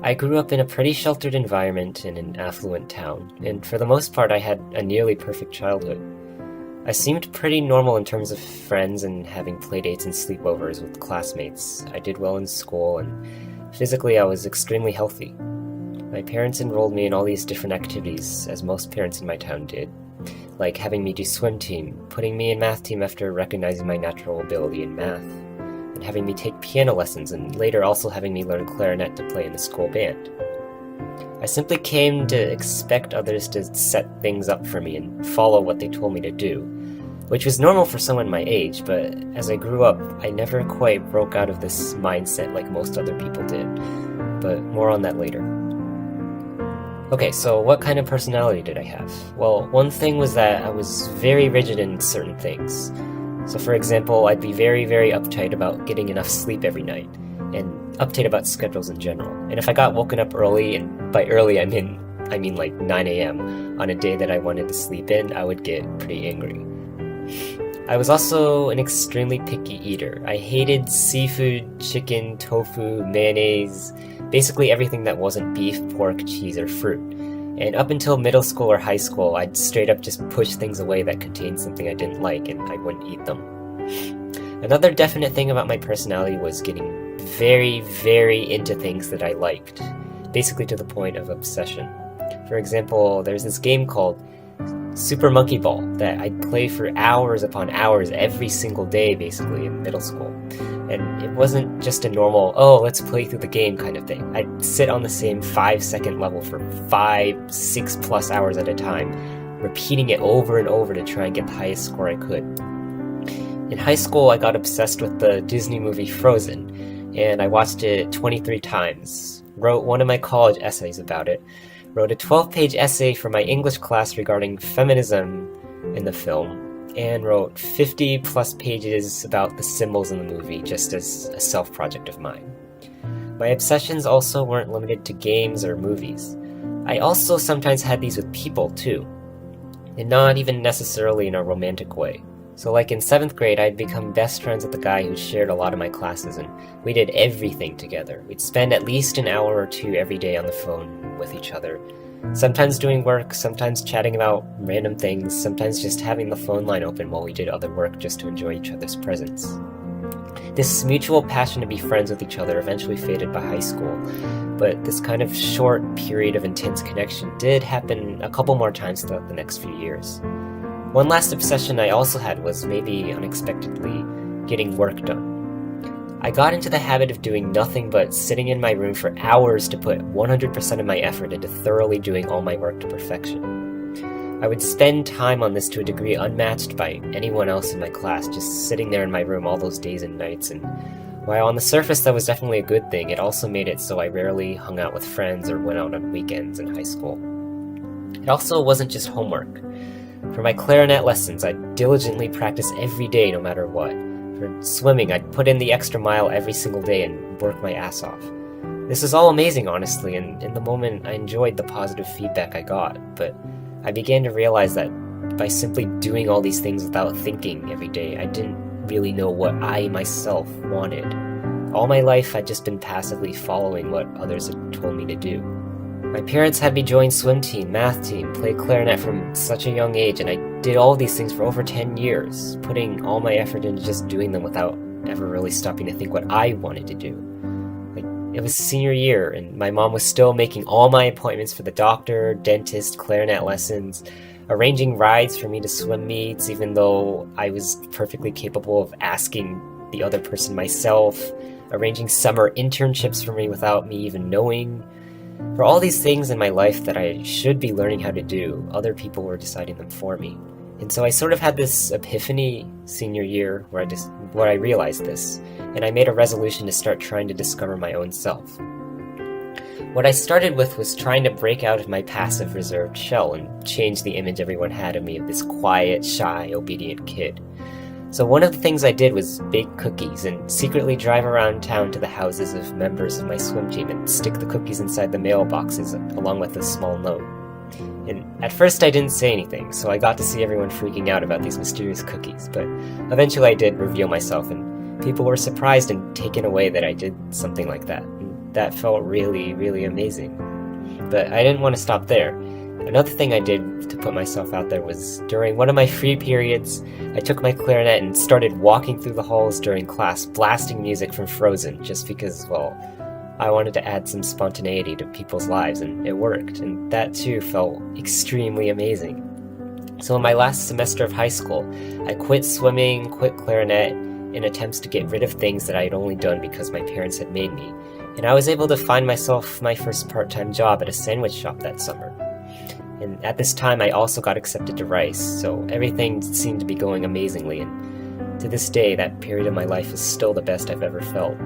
I grew up in a pretty sheltered environment in an affluent town, and for the most part I had a nearly perfect childhood. I seemed pretty normal in terms of friends and having playdates and sleepovers with classmates. I did well in school, and physically I was extremely healthy. My parents enrolled me in all these different activities, as most parents in my town did, like having me do swim team, putting me in math team after recognizing my natural ability in math, and having me take piano lessons, and later also having me learn clarinet to play in the school band. I simply came to expect others to set things up for me and follow what they told me to do, which was normal for someone my age, but as I grew up, I never quite broke out of this mindset like most other people did, but more on that later. Okay, so what kind of personality did I have? Well, one thing was that I was very rigid in certain things. So for example, I'd be very, very uptight about getting enough sleep every night, and uptight about schedules in general. And if I got woken up early, and by early I mean like 9 a.m., on a day that I wanted to sleep in, I would get pretty angry. I was also an extremely picky eater. I hated seafood, chicken, tofu, mayonnaise, basically everything that wasn't beef, pork, cheese, or fruit. And up until middle school or high school, I'd straight up just push things away that contained something I didn't like, and I wouldn't eat them. Another definite thing about my personality was getting very, very into things that I liked, basically to the point of obsession. For example, there's this game called Super Monkey Ball that I'd play for hours upon hours every single day, basically, in middle school. And it wasn't just a normal, oh, let's play through the game kind of thing. I'd sit on the same 5-second level for 5-6+ hours at a time, repeating it over and over to try and get the highest score I could. In high school, I got obsessed with the Disney movie Frozen, and I watched it 23 times, wrote one of my college essays about it, wrote a 12-page essay for my English class regarding feminism in the film, and wrote 50+ pages about the symbols in the movie just as a self-project of mine. My obsessions also weren't limited to games or movies. I also sometimes had these with people too, and not even necessarily in a romantic way. So like in 7th grade, I'd become best friends with the guy who shared a lot of my classes, and we did everything together. We'd spend at least an hour or two every day on the phone with each other, sometimes doing work, sometimes chatting about random things, sometimes just having the phone line open while we did other work just to enjoy each other's presence. This mutual passion to be friends with each other eventually faded by high school, but this kind of short period of intense connection did happen a couple more times throughout the next few years. One last obsession I also had was maybe unexpectedly getting work done. I got into the habit of doing nothing but sitting in my room for hours to put 100% of my effort into thoroughly doing all my work to perfection. I would spend time on this to a degree unmatched by anyone else in my class, just sitting there in my room all those days and nights, and while on the surface that was definitely a good thing, it also made it so I rarely hung out with friends or went out on weekends in high school. It also wasn't just homework. For my clarinet lessons, I'd diligently practice every day no matter what. For swimming, I'd put in the extra mile every single day and work my ass off. This was all amazing, honestly, and in the moment I enjoyed the positive feedback I got, but I began to realize that by simply doing all these things without thinking every day, I didn't really know what I myself wanted. All my life I'd just been passively following what others had told me to do. My parents had me join swim team, math team, play clarinet from such a young age, and I did all these things for over 10 years, putting all my effort into just doing them without ever really stopping to think what I wanted to do. Like, it was senior year, and my mom was still making all my appointments for the doctor, dentist, clarinet lessons, arranging rides for me to swim meets, even though I was perfectly capable of asking the other person myself, arranging summer internships for me without me even knowing. For all these things in my life that I should be learning how to do, other people were deciding them for me. And so I sort of had this epiphany senior year where I realized this, and I made a resolution to start trying to discover my own self. What I started with was trying to break out of my passive, reserved shell and change the image everyone had of me of this quiet, shy, obedient kid. So one of the things I did was bake cookies and secretly drive around town to the houses of members of my swim team and stick the cookies inside the mailboxes along with a small note. And at first I didn't say anything, so I got to see everyone freaking out about these mysterious cookies, but eventually I did reveal myself, and people were surprised and taken away that I did something like that. And that felt really, really amazing. But I didn't want to stop there. Another thing I did to put myself out there was during one of my free periods, I took my clarinet and started walking through the halls during class, blasting music from Frozen, just because, well, I wanted to add some spontaneity to people's lives, and it worked, and that too felt extremely amazing. So in my last semester of high school, I quit swimming, quit clarinet, in attempts to get rid of things that I had only done because my parents had made me, and I was able to find myself my first part-time job at a sandwich shop that summer. And at this time, I also got accepted to Rice, so everything seemed to be going amazingly, and to this day, that period of my life is still the best I've ever felt.